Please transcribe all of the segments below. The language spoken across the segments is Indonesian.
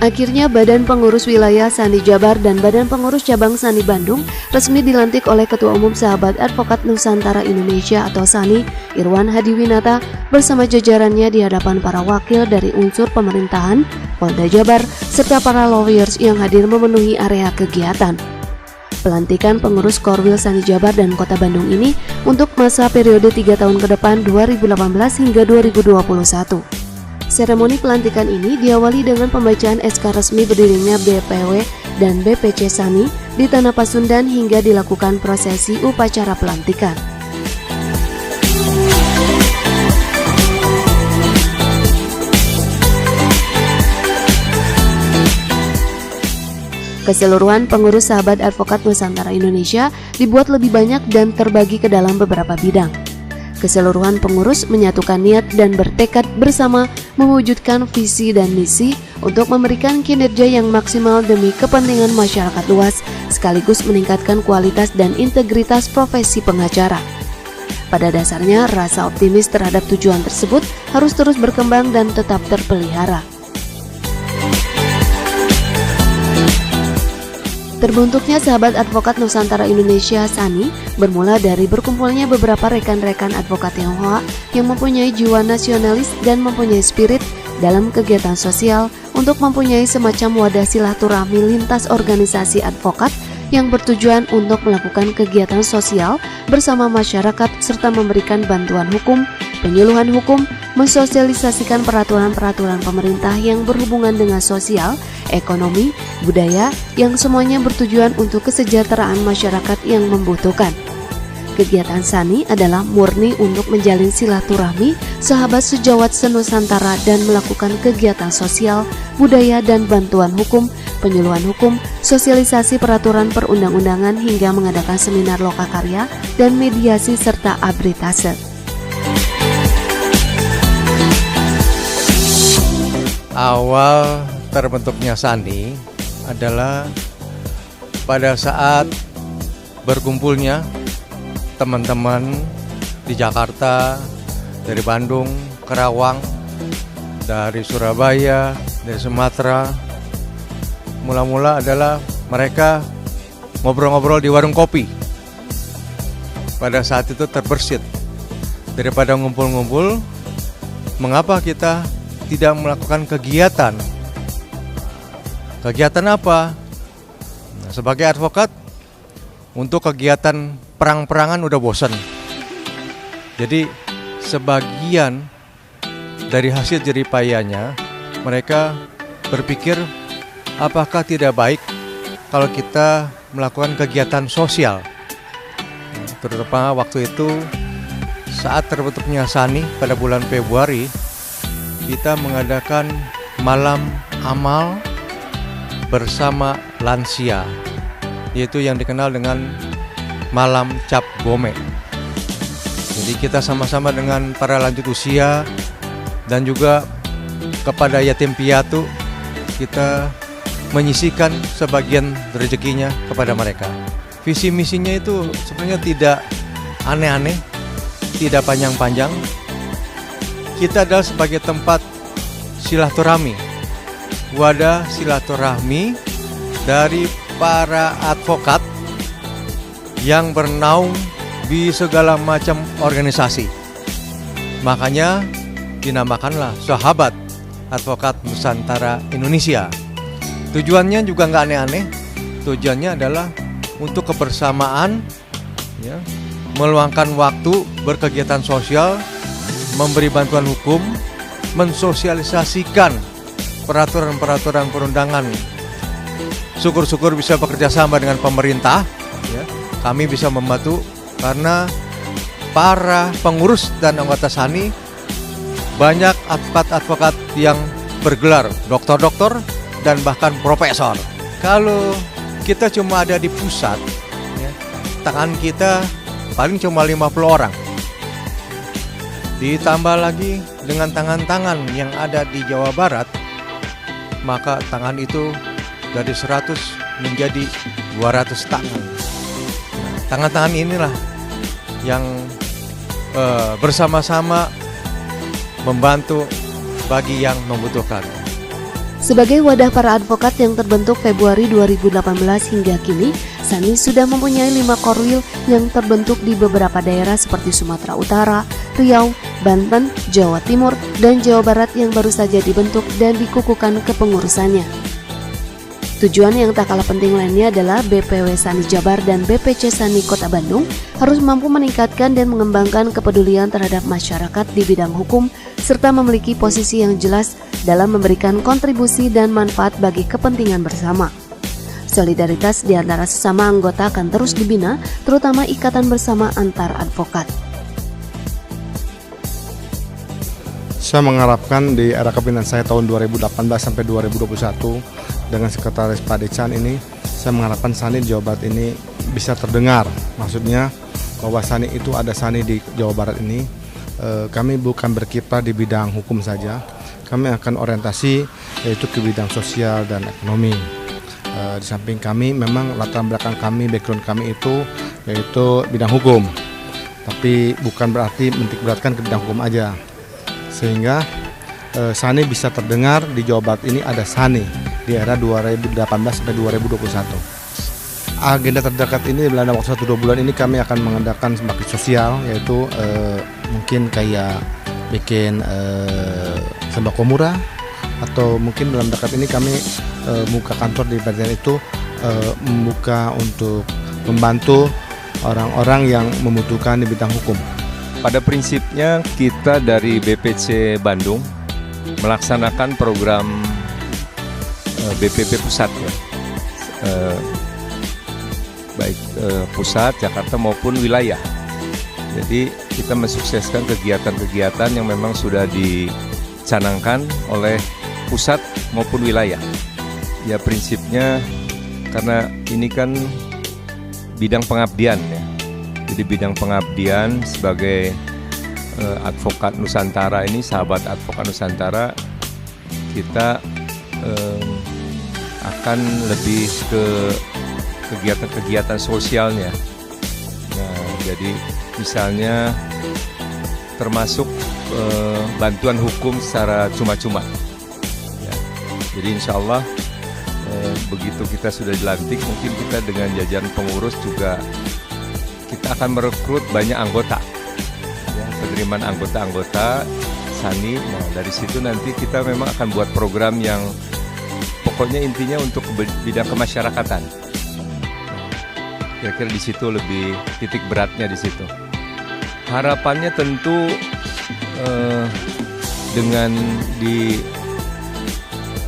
Akhirnya Badan Pengurus Wilayah Sani Jabar dan Badan Pengurus Cabang Sani Bandung resmi dilantik oleh Ketua Umum Sahabat Advokat Nusantara Indonesia atau SANI, Irwan Hadiwinata, bersama jajarannya di hadapan para wakil dari unsur pemerintahan, Polda Jabar, serta para lawyers yang hadir memenuhi area kegiatan. Pelantikan pengurus Korwil Sani Jabar dan Kota Bandung ini untuk masa periode 3 tahun ke depan 2018 hingga 2021. Seremoni pelantikan ini diawali dengan pembacaan SK resmi berdirinya BPW dan BPC SANI di Tanah Pasundan hingga dilakukan prosesi upacara pelantikan. Keseluruhan pengurus Sahabat Advokat Nusantara Indonesia dibuat lebih banyak dan terbagi ke dalam beberapa bidang. Keseluruhan pengurus menyatukan niat dan bertekad bersama mewujudkan visi dan misi untuk memberikan kinerja yang maksimal demi kepentingan masyarakat luas, sekaligus meningkatkan kualitas dan integritas profesi pengacara. Pada dasarnya, rasa optimis terhadap tujuan tersebut harus terus berkembang dan tetap terpelihara. Terbentuknya Sahabat Advokat Nusantara Indonesia SANI bermula dari berkumpulnya beberapa rekan-rekan advokat Tionghoa yang mempunyai jiwa nasionalis dan mempunyai spirit dalam kegiatan sosial untuk mempunyai semacam wadah silaturahmi lintas organisasi advokat yang bertujuan untuk melakukan kegiatan sosial bersama masyarakat serta memberikan bantuan hukum, penyuluhan hukum, mensosialisasikan peraturan-peraturan pemerintah yang berhubungan dengan sosial, ekonomi, budaya yang semuanya bertujuan untuk kesejahteraan masyarakat yang membutuhkan. Kegiatan SANI adalah murni untuk menjalin silaturahmi sahabat sejawat senusantara dan melakukan kegiatan sosial, budaya dan bantuan hukum, penyuluhan hukum, sosialisasi peraturan perundang-undangan hingga mengadakan seminar lokakarya dan mediasi serta arbitrase. Awal terbentuknya SANI adalah pada saat berkumpulnya teman-teman di Jakarta, dari Bandung, Karawang, dari Surabaya, dari Sumatera. Mula-mula adalah mereka ngobrol-ngobrol di warung kopi. Pada saat itu terbersit, daripada ngumpul-ngumpul, mengapa kita tidak melakukan kegiatan? Kegiatan apa? Nah, sebagai advokat, untuk kegiatan perang-perangan udah bosan. Jadi sebagian dari hasil jeripayanya mereka berpikir apakah tidak baik kalau kita melakukan kegiatan sosial. Terutama waktu itu saat terbentuknya SANI pada bulan Februari, kita mengadakan malam amal bersama lansia, yaitu yang dikenal dengan Malam Cap Gome. Jadi kita sama-sama dengan para lanjut usia dan juga kepada yatim piatu, kita menyisihkan sebagian rezekinya kepada mereka. Visi misinya itu sebenarnya tidak aneh-aneh, tidak panjang-panjang. Kita adalah sebagai tempat silaturahmi, wadah silaturahmi dari para advokat yang bernaung di segala macam organisasi. Makanya dinamakanlah Sahabat Advokat Nusantara Indonesia. Tujuannya juga nggak aneh-aneh. Tujuannya adalah untuk kebersamaan, ya, meluangkan waktu berkegiatan sosial, memberi bantuan hukum, mensosialisasikan peraturan-peraturan perundangan. Syukur-syukur bisa bekerja sama dengan pemerintah, ya. Kami bisa membantu karena para pengurus dan anggota SANI banyak advokat-advokat yang bergelar doktor-doktor dan bahkan profesor. Kalau kita cuma ada di pusat, ya, tangan kita paling cuma 50 orang. Ditambah lagi dengan tangan-tangan yang ada di Jawa Barat, maka tangan itu dari 100 menjadi 200 tangan. Tangan-tangan inilah yang bersama-sama membantu bagi yang membutuhkan. Sebagai wadah para advokat yang terbentuk Februari 2018 hingga kini, SANI sudah mempunyai 5 korwil yang terbentuk di beberapa daerah seperti Sumatera Utara, Riau, Banten, Jawa Timur, dan Jawa Barat yang baru saja dibentuk dan dikukuhkan kepengurusannya. Tujuan yang tak kalah penting lainnya adalah BPW SANI Jabar dan BPC SANI Kota Bandung harus mampu meningkatkan dan mengembangkan kepedulian terhadap masyarakat di bidang hukum serta memiliki posisi yang jelas dalam memberikan kontribusi dan manfaat bagi kepentingan bersama. Solidaritas di antara sesama anggota akan terus dibina, terutama ikatan bersama antar advokat. Saya mengharapkan di era kepemimpinan saya tahun 2018 sampai 2021 dengan Sekretaris Pak Decan ini, saya mengharapkan SANI di Jawa Barat ini bisa terdengar. Maksudnya bahwa SANI itu ada SANI di Jawa Barat ini. Kami bukan berkiprah di bidang hukum saja, kami akan orientasi yaitu ke bidang sosial dan ekonomi. Di samping kami memang latar belakang kami, background kami itu yaitu bidang hukum, tapi bukan berarti menitik beratkan ke bidang hukum aja. Sehingga SANI bisa terdengar di Jawa Barat ini ada SANI di era 2018 sampai 2021. Agenda terdekat ini dalam waktu 1-2 bulan ini kami akan mengadakan bakti sosial, yaitu mungkin kayak bikin sembako murah, atau mungkin dalam dekat ini kami membuka kantor di bagian itu, membuka untuk membantu orang-orang yang membutuhkan di bidang hukum. Pada prinsipnya kita dari BPC Bandung melaksanakan program BPP pusat ya, baik pusat Jakarta maupun wilayah. Jadi kita mensukseskan kegiatan-kegiatan yang memang sudah dicanangkan oleh pusat maupun wilayah. Ya prinsipnya karena ini kan bidang pengabdian ya. Jadi bidang pengabdian sebagai advokat Nusantara ini, sahabat advokat Nusantara, kita akan lebih ke kegiatan-kegiatan sosialnya. Nah, jadi misalnya termasuk bantuan hukum secara cuma-cuma. Ya, jadi insya Allah begitu kita sudah dilantik, mungkin kita dengan jajaran pengurus juga kita akan merekrut banyak anggota, ya, penerimaan anggota-anggota SANI. Nah dari situ nanti kita memang akan buat program yang pokoknya intinya untuk bidang kemasyarakatan. Kira-kira di situ lebih titik beratnya di situ. Harapannya tentu dengan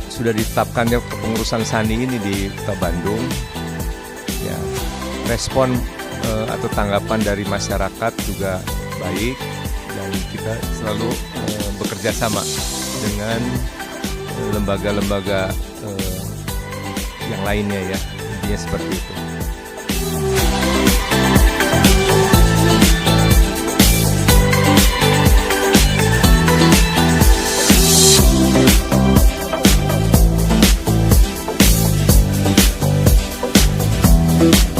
sudah ditetapkannya kepengurusan SANI ini di Kota Bandung, ya respon atau tanggapan dari masyarakat juga baik, dan kita selalu bekerja sama dengan lembaga-lembaga yang lainnya ya, intinya seperti itu. Thank you.